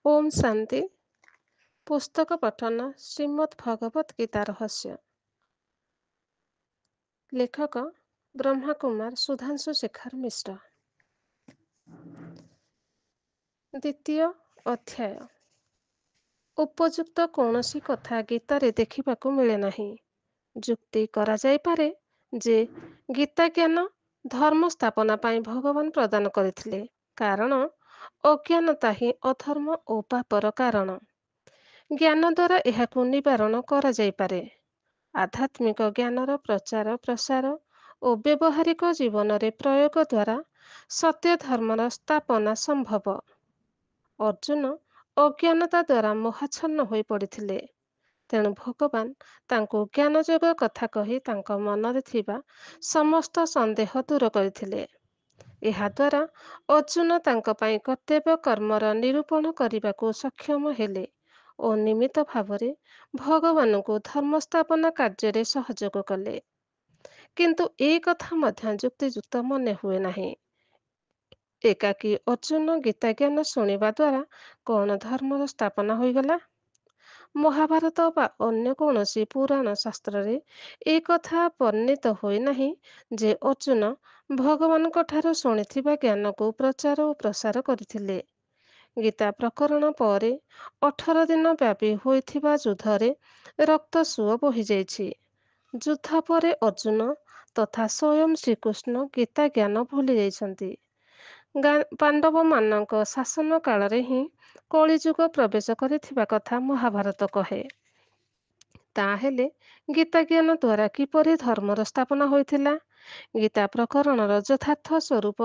ଓମ୍ ଶାନ୍ତି। ପୁସ୍ତକ ପଠନ ଶ୍ରୀମଦ୍ ଭଗବତ ଗୀତା ରହସ୍ୟ। ଲେଖକ ବ୍ରହ୍ମକୁମାର ସୁଧାଂଶୁ ଶେଖର ମିଶ୍ର। ଦ୍ୱିତୀୟ ଅଧ୍ୟାୟ। ଉପଯୁକ୍ତ କୌଣସି କଥା ଗୀତାରେ ଦେଖିବାକୁ ମିଳେ ନାହିଁ। ଯୁକ୍ତି କରାଯାଇପାରେ ଯେ ଗୀତା ଜ୍ଞାନ ଧର୍ମ ସ୍ଥାପନା ପାଇଁ ଭଗବାନ ପ୍ରଦାନ କରିଥିଲେ, କାରଣ ଅଜ୍ଞାନତା ହିଁ ଅଧର୍ମ ଓ ପାପର କାରଣ। ଜ୍ଞାନ ଦ୍ୱାରା ଏହାକୁ ନିବାରଣ କରାଯାଇପାରେ। ଆଧ୍ୟାତ୍ମିକ ଜ୍ଞାନର ପ୍ରଚାର ପ୍ରସାର ଓ ବ୍ୟବହାରିକ ଜୀବନରେ ପ୍ରୟୋଗ ଦ୍ୱାରା ସତ୍ୟ ଧର୍ମର ସ୍ଥାପନା ସମ୍ଭବ। ଅର୍ଜୁନ ଅଜ୍ଞାନତା ଦ୍ୱାରା ମୋହାଚ୍ଛନ୍ନ ହୋଇ ପଡ଼ିଥିଲେ, ତେଣୁ ଭଗବାନ ତାଙ୍କୁ ଜ୍ଞାନଯୋଗ କଥା କହି ତାଙ୍କ ମନରେ ଥିବା ସମସ୍ତ ସନ୍ଦେହ ଦୂର କରିଥିଲେ। ଏହାଦ୍ୱାରା ଅର୍ଜୁନ ତାଙ୍କ ପାଇଁ କର୍ତ୍ତବ୍ୟ କର୍ମର ନିରୂପଣ କରିବାକୁ ସକ୍ଷମ ହେଲେ ଓ ନିମିତ୍ତ ଭାବରେ ଭଗବାନଙ୍କୁ ଧର୍ମସ୍ଥାପନା କାର୍ଯ୍ୟରେ ସହଯୋଗ କଲେ। କିନ୍ତୁ ଏ କଥା ମଧ୍ୟ ଯୁକ୍ତିଯୁକ୍ତ ମନେ ହୁଏ ନାହିଁ। ଏକାକୀ ଅର୍ଜୁନ ଗୀତା ଜ୍ଞାନ ଶୁଣିବା ଦ୍ୱାରା କ'ଣ ଧର୍ମର ସ୍ଥାପନା ହୋଇଗଲା? ମହାଭାରତ ବା ଅନ୍ୟ କୌଣସି ପୁରାଣ ଶାସ୍ତ୍ରରେ ଏ କଥା ବର୍ଣ୍ଣିତ ହୋଇନାହିଁ ଯେ ଅର୍ଜୁନ ଭଗବାନଙ୍କ ଠାରୁ ଶୁଣିଥିବା ଜ୍ଞାନକୁ ପ୍ରଚାର ଓ ପ୍ରସାର କରିଥିଲେ। ଗୀତା ପ୍ରକରଣ ପରେ 18 ଦିନ ବ୍ୟାପୀ ହୋଇଥିବା ଯୁଦ୍ଧରେ ରକ୍ତ ସୁଅ ବୋହିଯାଇଛି। ଯୁଦ୍ଧ ପରେ ଅର୍ଜୁନ ତଥା ସ୍ୱୟଂ ଶ୍ରୀକୃଷ୍ଣ ଗୀତା ଜ୍ଞାନ ଭୁଲି ଯାଇଛନ୍ତି। ପାଣ୍ଡବମାନଙ୍କ ଶାସନ କାଳରେ ହିଁ କଳିଯୁଗ ପ୍ରବେଶ କରିଥିବା କଥା ମହାଭାରତ କହେ। ତାହେଲେ ଗୀତା ଜ୍ଞାନ ଦ୍ୱାରା କିପରି ଧର୍ମର ସ୍ଥାପନା ହୋଇଥିଲା? ଗୀତା ପ୍ରକରଣର ଯଥାର୍ଥ ସ୍ୱରୂପ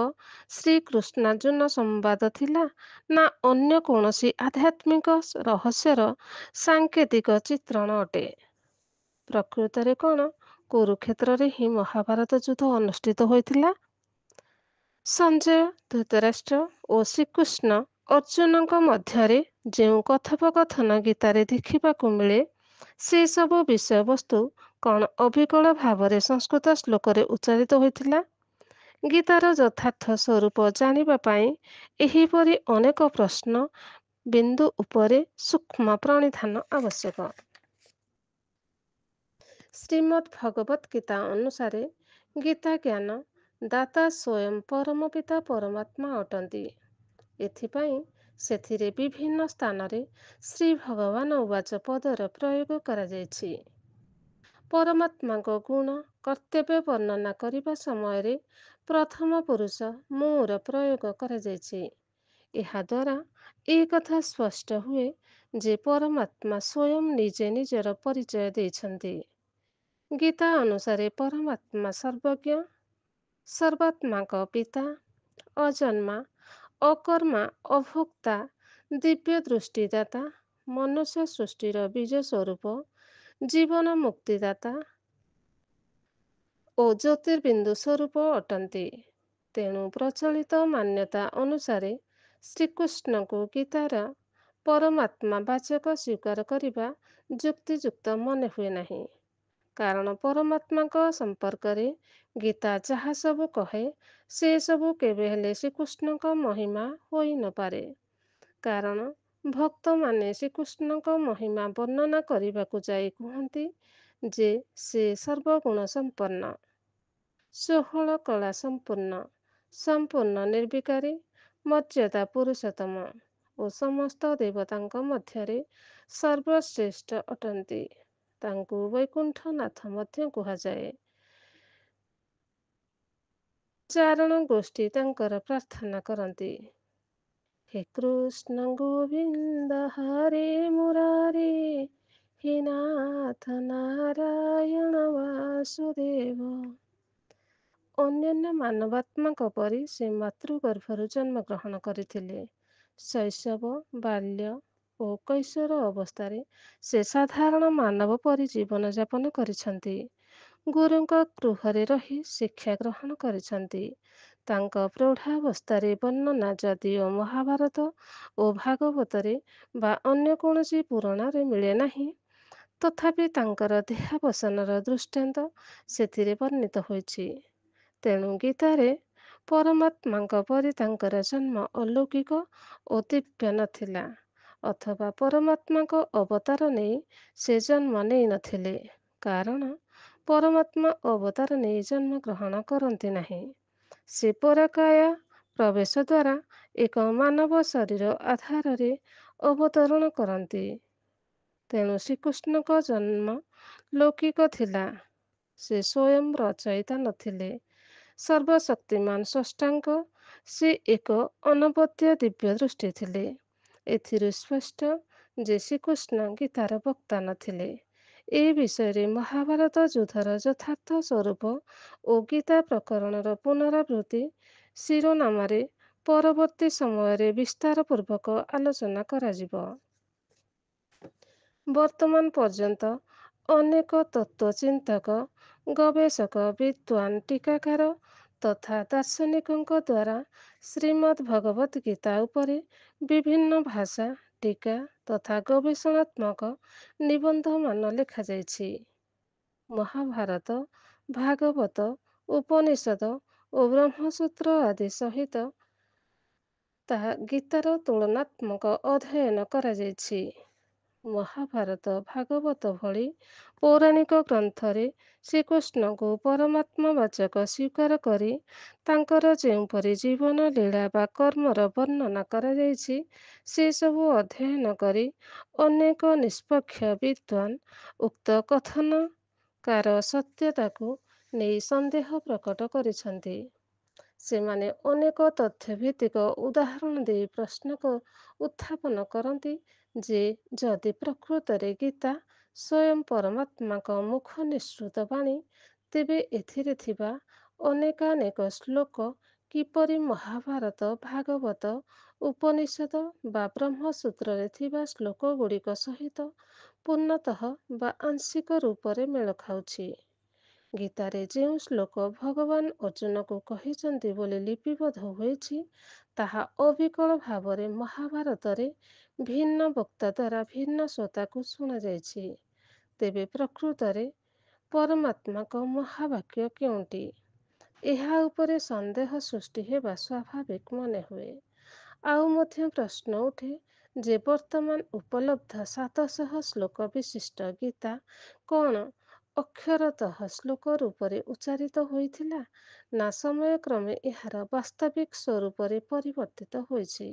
ଶ୍ରୀକୃଷ୍ଣାର୍ଜୁନ ସମ୍ବାଦ ଥିଲା ନା ଅନ୍ୟ କୌଣସି ଆଧ୍ୟାତ୍ମିକ ରହସ୍ୟର ସାଙ୍କେତିକ ଚିତ୍ରଣ ଅଟେ? ପ୍ରକୃତରେ କ'ଣ କୁରୁକ୍ଷେତ୍ରରେ ହିଁ ମହାଭାରତ ଯୁଦ୍ଧ ଅନୁଷ୍ଠିତ ହୋଇଥିଲା? ସଞ୍ଜୟ, ଧୃତରାଷ୍ଟ୍ର ଓ ଶ୍ରୀକୃଷ୍ଣ ଅର୍ଜୁନଙ୍କ ମଧ୍ୟରେ ଯେଉଁ କଥୋପକଥନ ଗୀତାରେ ଦେଖିବାକୁ ମିଳେ, ସେସବୁ ବିଷୟବସ୍ତୁ କ'ଣ ଅବିକଳ ଭାବରେ ସଂସ୍କୃତ ଶ୍ଲୋକରେ ଉଚ୍ଚାରିତ ହୋଇଥିଲା? ଗୀତାର ଯଥାର୍ଥ ସ୍ୱରୂପ ଜାଣିବା ପାଇଁ ଏହିପରି ଅନେକ ପ୍ରଶ୍ନ ବିନ୍ଦୁ ଉପରେ ସୂକ୍ଷ୍ମ ପ୍ରଣିଧାନ ଆବଶ୍ୟକ। ଶ୍ରୀମଦ୍ ଭଗବତ ଗୀତା ଅନୁସାରେ ଗୀତା ଜ୍ଞାନ ଦାତା ସ୍ୱୟଂ ପରମ ପିତା ପରମାତ୍ମା ଅଟନ୍ତି। ଏଥିପାଇଁ ସେଥିରେ ବିଭିନ୍ନ ସ୍ଥାନରେ ଶ୍ରୀ ଭଗବାନ ଉବାଚ ପଦର ପ୍ରୟୋଗ କରାଯାଇଛି। ପରମାତ୍ମାଙ୍କ ଗୁଣ କର୍ତ୍ତବ୍ୟ ବର୍ଣ୍ଣନା କରିବା ସମୟରେ ପ୍ରଥମ ପୁରୁଷ ମୁଁର ପ୍ରୟୋଗ କରାଯାଇଛି। ଏହାଦ୍ୱାରା ଏ କଥା ସ୍ପଷ୍ଟ ହୁଏ ଯେ ପରମାତ୍ମା ସ୍ୱୟଂ ନିଜେ ନିଜର ପରିଚୟ ଦେଇଛନ୍ତି। ଗୀତା ଅନୁସାରେ ପରମାତ୍ମା ସର୍ବଜ୍ଞ, ସର୍ବାତ୍ମାଙ୍କ ପିତା, ଅଜନ୍ମା, ଅକର୍ମା, ଅଭୋକ୍ତା, ଦିବ୍ୟ ଦୃଷ୍ଟିଦାତା, ମନୁଷ୍ୟ ସୃଷ୍ଟିର ବୀଜ ସ୍ୱରୂପ, ଜୀବନ ମୁକ୍ତିଦାତା ଓ ଜ୍ୟୋତିର୍ବିନ୍ଦୁ ସ୍ୱରୂପ ଅଟନ୍ତି। ତେଣୁ ପ୍ରଚଳିତ ମାନ୍ୟତା ଅନୁସାରେ ଶ୍ରୀକୃଷ୍ଣଙ୍କୁ ଗୀତାର ପରମାତ୍ମା ବାଚକ ସ୍ୱୀକାର କରିବା ଯୁକ୍ତିଯୁକ୍ତ ମନେ ହୁଏ ନାହିଁ। କାରଣ ପରମାତ୍ମାଙ୍କ ସମ୍ପର୍କରେ ଗୀତା ଯାହା ସବୁ କହେ, ସେସବୁ କେବେ ହେଲେ ଶ୍ରୀକୃଷ୍ଣଙ୍କ ମହିମା ହୋଇନପାରେ। କାରଣ ଭକ୍ତମାନେ ଶ୍ରୀକୃଷ୍ଣଙ୍କ ମହିମା ବର୍ଣ୍ଣନା କରିବାକୁ ଯାଇ କୁହନ୍ତି ଯେ ସେ ସର୍ବଗୁଣ ସମ୍ପନ୍ନ, ଷୋହଳ କଳା ସମ୍ପୂର୍ଣ୍ଣ, ସମ୍ପୂର୍ଣ୍ଣ ନିର୍ବିକାରୀ, ମର୍ଯ୍ୟାଦା ପୁରୁଷୋତ୍ତମ ଓ ସମସ୍ତ ଦେବତାଙ୍କ ମଧ୍ୟରେ ସର୍ବଶ୍ରେଷ୍ଠ ଅଟନ୍ତି। ତାଙ୍କୁ ବୈକୁଣ୍ଠନାଥ ମଧ୍ୟ କୁହାଯାଏ। ଚାରଣ ଗୋଷ୍ଠୀ ତାଙ୍କର ପ୍ରାର୍ଥନା କରନ୍ତି, ହେ କୃଷ୍ଣ ଗୋବିନ୍ଦ ହରେ ମୁରାରେ, ହେ ନାଥ ନାରାୟଣ ବାସୁଦେବ। ଅନ୍ୟାନ୍ୟ ମାନବାତ୍ମାଙ୍କ ପରି ସେ ମାତୃଗର୍ଭରୁ ଜନ୍ମଗ୍ରହଣ କରିଥିଲେ। ଶୈଶବ, ବାଲ୍ୟ ଓ କୈଶୋର ଅବସ୍ଥାରେ ସେ ସାଧାରଣ ମାନବ ପରି ଜୀବନଯାପନ କରିଛନ୍ତି। ଗୁରୁଙ୍କ ଗୃହରେ ରହି ଶିକ୍ଷା ଗ୍ରହଣ କରିଛନ୍ତି। ତାଙ୍କ ପ୍ରୌଢ଼ାବସ୍ଥାରେ ବର୍ଣ୍ଣନା ଯଦିଓ ମହାଭାରତ ଓ ଭାଗବତରେ ବା ଅନ୍ୟ କୌଣସି ପୁରାଣରେ ମିଳେ ନାହିଁ, ତଥାପି ତାଙ୍କର ଦେହାବସାନର ଦୃଷ୍ଟାନ୍ତ ସେଥିରେ ବର୍ଣ୍ଣିତ ହୋଇଛି। ତେଣୁ ଗୀତାରେ ପରମାତ୍ମାଙ୍କ ପରି ତାଙ୍କର ଜନ୍ମ ଅଲୌକିକ ଓ ଦିବ୍ୟ ନଥିଲା, ଅଥବା ପରମାତ୍ମାଙ୍କ ଅବତାର ନେଇ ସେ ଜନ୍ମ ନେଇନଥିଲେ, କାରଣ ପରମାତ୍ମା ଅବତାର ନେଇ ଜନ୍ମ ଗ୍ରହଣ କରନ୍ତି ନାହିଁ। ସେ ପରକାୟା ପ୍ରବେଶ ଦ୍ୱାରା ଏକ ମାନବ ଶରୀର ଆଧାରରେ ଅବତରଣ କରନ୍ତି। ତେଣୁ ଶ୍ରୀକୃଷ୍ଣଙ୍କ ଜନ୍ମ ଲୌକିକ ଥିଲା। ସେ ସ୍ୱୟଂ ରଚୟିତା ନଥିଲେ, ସର୍ବଶକ୍ତିମାନ ସ୍ରଷ୍ଟାଙ୍କ ସେ ଏକ ଅନବଦ୍ୟ ଦିବ୍ୟ ଦୃଷ୍ଟି ଥିଲେ। ଏଥିରୁ ସ୍ପଷ୍ଟ ଯେ ଶ୍ରୀକୃଷ୍ଣ ଗୀତାର ବକ୍ତା ନଥିଲେ। ଏ ବିଷୟରେ ମହାଭାରତ ଯୁଦ୍ଧର ଯଥାର୍ଥ ସ୍ୱରୂପ ଓ ଗୀତା ପ୍ରକରଣର ପୁନରାବୃତ୍ତି ଶିରୋନାମରେ ପରବର୍ତ୍ତୀ ସମୟରେ ବିସ୍ତାର ପୂର୍ବକ ଆଲୋଚନା କରାଯିବ। ବର୍ତ୍ତମାନ ପର୍ଯ୍ୟନ୍ତ ଅନେକ ତତ୍ତ୍ୱଚିନ୍ତକ, ଗବେଷକ, ବିଦ୍ୱାନ, ଟୀକାକାର ତଥା ଦାର୍ଶନିକଙ୍କ ଦ୍ୱାରା ଶ୍ରୀମଦ୍ ଭଗବତ୍ ଗୀତା ଉପରେ ବିଭିନ୍ନ ଭାଷା, ଟୀକା ତଥା ଗବେଷଣାତ୍ମକ ନିବନ୍ଧମାନ ଲେଖାଯାଇଛି। ମହାଭାରତ, ଭାଗବତ, ଉପନିଷଦ ଓ ବ୍ରହ୍ମସୂତ୍ର ଆଦି ସହିତ ତାହା ଗୀତାର ତୁଳନାତ୍ମକ ଅଧ୍ୟୟନ କରାଯାଇଛି। ମହାଭାରତ, ଭାଗବତ ଭଳି ପୌରାଣିକ ଗ୍ରନ୍ଥରେ ଶ୍ରୀକୃଷ୍ଣଙ୍କୁ ପରମାତ୍ମାବାଚକ ସ୍ୱୀକାର କରି ତାଙ୍କର ଯେଉଁପରି ଜୀବନ ଲୀଳା ବା କର୍ମର ବର୍ଣ୍ଣନା କରାଯାଇଛି, ସେସବୁ ଅଧ୍ୟୟନ କରି ଅନେକ ନିଷ୍ପକ୍ଷ ବିଦ୍ୱାନ ଉକ୍ତ କଥନକାର ସତ୍ୟତାକୁ ନେଇ ସନ୍ଦେହ ପ୍ରକଟ କରିଛନ୍ତି। ସେମାନେ ଅନେକ ତଥ୍ୟଭିତ୍ତିକ ଉଦାହରଣ ଦେଇ ପ୍ରଶ୍ନ ଉତ୍ଥାପନ କରନ୍ତି ଯେ ଯଦି ପ୍ରକୃତରେ ଗୀତା ସ୍ୱୟଂ ପରମାତ୍ମାଙ୍କ ମୁଖ ନିଃସୃତ ବାଣୀ, ତେବେ ଏଥିରେ ଥିବା ଅନେକାନେକ ଶ୍ଲୋକ କିପରି ମହାଭାରତ, ଭାଗବତ, ଉପନିଷଦ ବା ବ୍ରହ୍ମସୂତ୍ରରେ ଥିବା ଶ୍ଲୋକଗୁଡ଼ିକ ସହିତ ପୂର୍ଣ୍ଣତଃ ବା ଆଂଶିକ ରୂପରେ ମେଳ ଖାଉଛି। ଗୀତାରେ ଯେଉଁ ଶ୍ଲୋକ ଭଗବାନ ଅର୍ଜୁନକୁ କହିଛନ୍ତି ବୋଲି ଲିପିବଦ୍ଧ ହୋଇଛି, ତାହା ଅବିକଳ ଭାବରେ ମହାଭାରତରେ ଭିନ୍ନ ବକ୍ତା ଦ୍ୱାରା ଭିନ୍ନ ଶ୍ରୋତାକୁ ଶୁଣାଯାଇଛି। ତେବେ ପ୍ରକୃତରେ ପରମାତ୍ମାଙ୍କ ମହାବାକ୍ୟ କେଉଁଟି? ଏହା ଉପରେ ସନ୍ଦେହ ସୃଷ୍ଟି ହେବା ସ୍ୱାଭାବିକ ମନେହୁଏ। ଆଉ ମଧ୍ୟ ପ୍ରଶ୍ନ ଉଠେ ଯେ ବର୍ତ୍ତମାନ ଉପଲବ୍ଧ 700 ଶ୍ଲୋକ ବିଶିଷ୍ଟ ଗୀତା କ'ଣ ଅକ୍ଷରତଃ ଶ୍ଲୋକ ରୂପରେ ଉଚ୍ଚାରିତ ହୋଇଥିଲା, ନା ସମୟକ୍ରମେ ଏହାର ବାସ୍ତବିକ ସ୍ୱରୂପରେ ପରିବର୍ତ୍ତିତ ହୋଇଛି?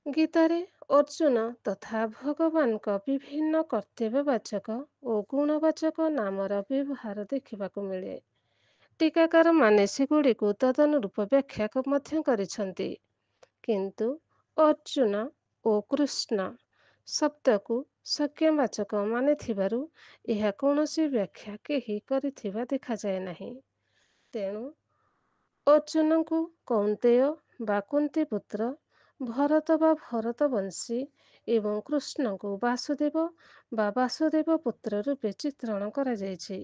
ଗୀତାରେ ଅର୍ଜୁନ ତଥା ଭଗବାନଙ୍କ ବିଭିନ୍ନ କର୍ତ୍ତବ୍ୟବାଚକ ଓ ଗୁଣବାଚକ ନାମର ବ୍ୟବହାର ଦେଖିବାକୁ ମିଳେ। ଟୀକାକାରମାନେ ସେଗୁଡ଼ିକୁ ତଦନୁରୂପ ବ୍ୟାଖ୍ୟା ମଧ୍ୟ କରିଛନ୍ତି। କିନ୍ତୁ ଅର୍ଜୁନ ଓ କୃଷ୍ଣ ଶବ୍ଦକୁ ସଂଜ୍ଞାବାଚକ ମାନିଥିବାରୁ ଏହା କୌଣସି ବ୍ୟାଖ୍ୟା କେହି କରିଥିବା ଦେଖାଯାଏ ନାହିଁ। ତେଣୁ ଅର୍ଜୁନଙ୍କୁ କୌନ୍ତେୟ ବା କୁନ୍ତୀପୁତ୍ର, ଭରତ ବା ଭରତବଂଶୀ ଏବଂ କୃଷ୍ଣଙ୍କୁ ବାସୁଦେବ ବା ବାସୁଦେବ ପୁତ୍ର ରୂପେ ଚିତ୍ରଣ କରାଯାଇଛି।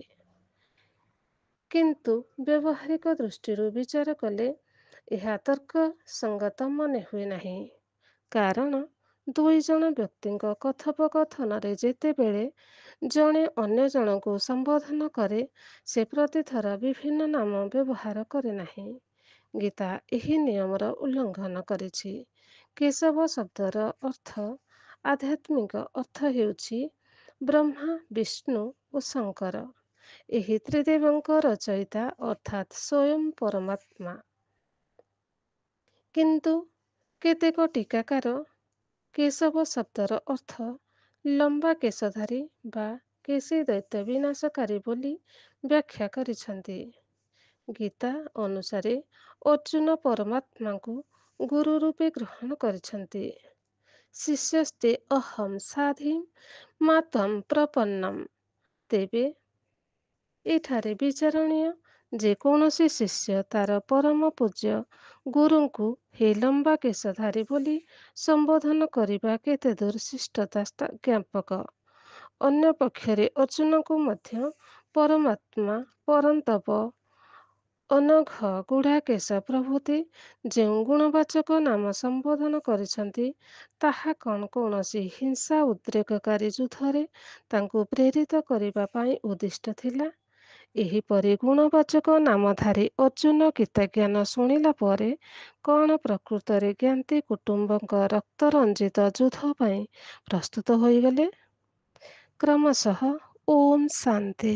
କିନ୍ତୁ ବ୍ୟବହାରିକ ଦୃଷ୍ଟିରୁ ବିଚାର କଲେ ଏହା ତର୍କସଙ୍ଗତ ମନେହୁଏ ନାହିଁ। କାରଣ ଦୁଇ ଜଣ ବ୍ୟକ୍ତିଙ୍କ କଥୋପକଥନରେ ଯେତେବେଳେ ଜଣେ ଅନ୍ୟ ଜଣଙ୍କୁ ସମ୍ବୋଧନ କରେ, ସେ ପ୍ରତିଥର ବିଭିନ୍ନ ନାମ ବ୍ୟବହାର କରେ ନାହିଁ। ଗୀତା ଏହି ନିୟମର ଉଲ୍ଲଂଘନ କରିଛି। କେଶବ ଶବ୍ଦର ଅର୍ଥ ଆଧ୍ୟାତ୍ମିକ ଅର୍ଥ ହେଉଛି ବ୍ରହ୍ମା, ବିଷ୍ଣୁ ଓ ଶଙ୍କର, ଏହି ତ୍ରିଦେବଙ୍କ ରଚୟିତା ଅର୍ଥାତ୍ ସ୍ୱୟଂ ପରମାତ୍ମା। କିନ୍ତୁ କେତେକ ଟୀକାକାର କେଶବ ଶବ୍ଦର ଅର୍ଥ ଲମ୍ବା କେଶଧାରୀ ବା କେଶୀ ଦୈତ୍ୟ ବିନାଶକାରୀ ବୋଲି ବ୍ୟାଖ୍ୟା କରିଛନ୍ତି। ଗୀତା ଅନୁସାରେ ଅର୍ଜୁନ ପରମାତ୍ମାଙ୍କୁ ଗୁରୁ ରୂପେ ଗ୍ରହଣ କରିଛନ୍ତି। ଶିଷ୍ୟସ୍ତେ ଅହଂ ସାଧିଂ ମାତଂ ପ୍ରପନ୍ନମ୍। ତେବେ ଏଠାରେ ବିଚାରଣୀୟ ଯେ କୌଣସି ଶିଷ୍ୟ ତାର ପରମ ପୂଜ୍ୟ ଗୁରୁଙ୍କୁ ହେ ଲମ୍ବା କେଶଧାରୀ ବୋଲି ସମ୍ବୋଧନ କରିବା କେତେଦୂର ଶିଷ୍ଟତା ଜ୍ଞାପକ। ଅନ୍ୟପକ୍ଷରେ ଅର୍ଜୁନଙ୍କୁ ମଧ୍ୟ ପରମାତ୍ମା, ପରନ୍ତପ, ଅନଘ, ଗୁଡ଼ାକେଶ ପ୍ରଭୃତି ଯେଉଁ ଗୁଣବାଚକ ନାମ ସମ୍ବୋଧନ କରିଛନ୍ତି, ତାହା କ'ଣ କୌଣସି ହିଂସା ଉଦ୍ରେକକାରୀ ଯୁଦ୍ଧରେ ତାଙ୍କୁ ପ୍ରେରିତ କରିବା ପାଇଁ ଉଦ୍ଦିଷ୍ଟ ଥିଲା? ଏହିପରି ଗୁଣବାଚକ ନାମଧାରୀ ଅର୍ଜୁନ ଗୀତାଜ୍ଞାନ ଶୁଣିଲା ପରେ କ'ଣ ପ୍ରକୃତରେ ଜ୍ଞାତି କୁଟୁମ୍ବଙ୍କ ରକ୍ତରଞ୍ଜିତ ଯୁଦ୍ଧ ପାଇଁ ପ୍ରସ୍ତୁତ ହୋଇଗଲେ? କ୍ରମଶଃ ଓମ୍ ଶାନ୍ତି।